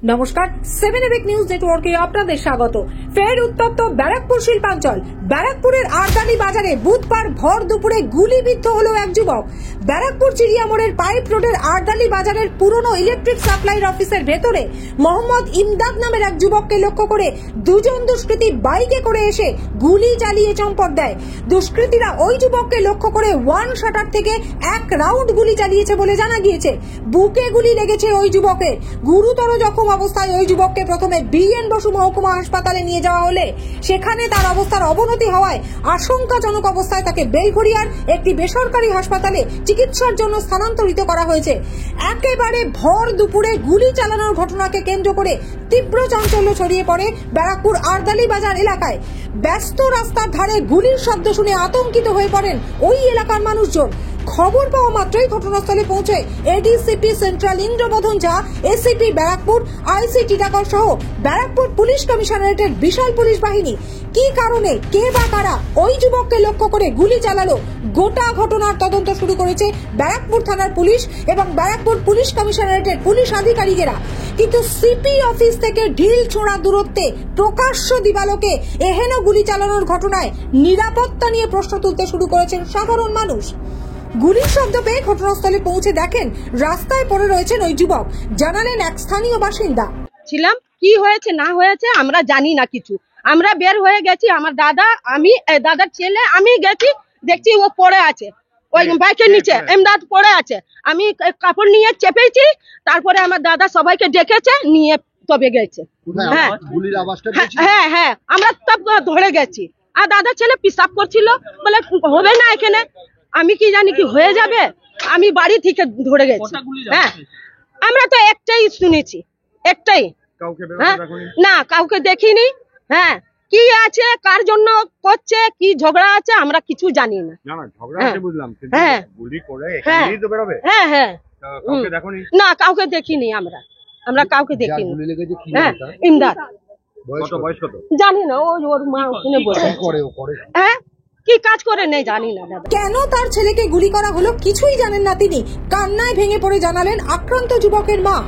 নমস্কার, 7 EPIC news নেটওয়ার্কে আপনাদের স্বাগত। ফের উত্তপ্ত ব্যারাকপুর শিল্পাঞ্চল। ব্যারাকপুরের আরদালি বাজারে বুধবার ভর দুপুরে গুলিবিদ্ধ হলো এক যুবক। ব্যারাকপুর চিড়িয়ামোড়ের পাইপ রোডের আরদালি বাজারের পুরনো ইলেকট্রিক সাপ্লাইর অফিসের ভেতরে মোহাম্মদ ইমদাদ নামের এক যুবককে লক্ষ্য করে দুজন দুষ্কৃতী বাইকে করে এসে গুলি চালিয়ে চম্পট দেয়। দুষ্কৃতীরা ওই যুবককে লক্ষ্য করে ওয়ান শাটার থেকে এক রাউন্ড গুলি চালিয়েছে বলে জানা গিয়েছে। বুকে গুলি লেগেছে ওই যুবকের। গুরুতর জখম অবস্থায় ওই যুবককে প্রথমে বিএন বসু মহকুমা হাসপাতালে নিয়ে যাওয়া হলে সেখানে তার অবস্থার অবনতি হওয়ায় আশঙ্কাজনক অবস্থায় তাকে বেলঘরিয়ার একটি বেসরকারি হাসপাতালে চিকিৎসার জন্য স্থানান্তরিত করা হয়েছে। একেবারে ভর দুপুরে গুলি চালানোর ঘটনাকে কেন্দ্র করে তীব্র চাঞ্চল্য ছড়িয়ে পড়ে ব্যারাকপুর আরদালি বাজার এলাকায়। ব্যস্ত রাস্তার ধারে গুলির শব্দ শুনে আতঙ্কিত হয়ে পড়েন ওই এলাকার মানুষজন। খবর পাওয়া মাত্রই ঘটনাস্থলে পৌঁছে এডিসিপি সেন্ট্রাল ইন্দ্রবোধন ঝা, এসিপি ব্যারাকপুর, আইসি টিটাগড় সহ ব্যারাকপুর পুলিশ কমিশনারেটের বিশাল পুলিশ বাহিনী। কি কারণে, কে বা কারা ওই যুবককে লক্ষ্য করে গুলি চালালো, গোটা ঘটনার তদন্ত শুরু করেছে ব্যারাকপুর থানার পুলিশ এবং ব্যারাকপুর পুলিশ কমিশনারেটের পুলিশ আধিকারিকেরা। কিন্তু সিপি অফিস থেকে ঢিল ছোঁড়া দূরত্বে প্রকাশ্য দিবালোকে এহেন গুলি চালানোর ঘটনায় নিরাপত্তা নিয়ে প্রশ্ন তুলতে শুরু করেছেন সাধারণ মানুষ। গুলির শব্দ পেয়ে ঘটনাস্থলে পৌঁছে দেখেন রাস্তায় পড়ে রয়েছেন ওই যুবক। জানালেন এক স্থানীয় বাসিন্দা। ছিলাম, কি হয়েছে না হয়েছে আমরা জানি না কিছু। আমরা বের হয়ে গেছি, আমার দাদা, আমি, দাদার ছেলে, আমি গেছি, দেখছি ও পড়ে আছে ওই বাইকের নিচে, এমদাদ পড়ে আছে। আমি কাপড় নিয়ে চেপেছি, তারপরে আমার দাদা সবাইকে ডেকেছে, নিয়ে তবে গেছে। হ্যাঁ হ্যাঁ, আমরা তব ধরে গেছি। আর দাদার ছেলে পিসাব করছিল, বলে হবে না এখানে। আমি কি জানি কি হয়ে যাবে, আমি বাড়ি থেকে ধরে গেছি। হ্যাঁ, আমরা তো একটাই শুনেছি, একটাই। না, কাউকে দেখিনি। হ্যাঁ, কি আছে, কার জন্য করছে, কি ঝগড়া আছে আমরা কিছু জানি না। হ্যাঁ হ্যাঁ, না কাউকে দেখিনি, আমরা কাউকে দেখিনি। হ্যাঁ, ইমদাদ জানি না, ওর মা ওখানে বসে। হ্যাঁ, কি কাজ করে নেই জানি না। কেন তার ছেলেকে গুলি করা হলো কিছুই জানেন না তিনি। কান্নায় ভেঙে পড়ে জানালেন আক্রান্ত যুবকের মা।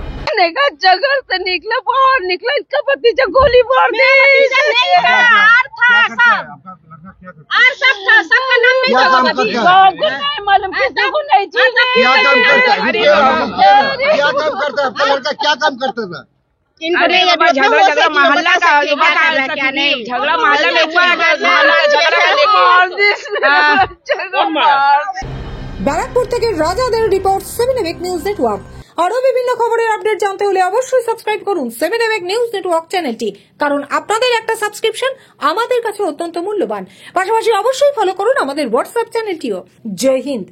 जगह से निकला, बाहर निकला, इसका भतीजा गोली मार दी। सबका नाम नहीं मालूम, किसी को नहीं जानता। क्या काम करता है? आपका लड़का क्या काम करता था? अरे झगड़ा मोहल्ला का क्या नहीं, झगड़ा मोहल्ला में हुआ है, ব্যারাকপুর থেকে রাজাদের রিপোর্ট, 7 এবিক নিউজ নেটওয়ার্ক। আরো বিভিন্ন খবরের আপডেট জানতে হলে অবশ্যই সাবস্ক্রাইব করুন 7 এবিক নিউজ নেটওয়ার্ক চ্যানেলটি, কারণ আপনাদের একটা সাবস্ক্রিপশন আমাদের কাছে অত্যন্ত মূল্যবান। পাশাপাশি অবশ্যই ফলো করুন আমাদের হোয়াটসঅ্যাপ চ্যানেলটিও। জয় হিন্দ।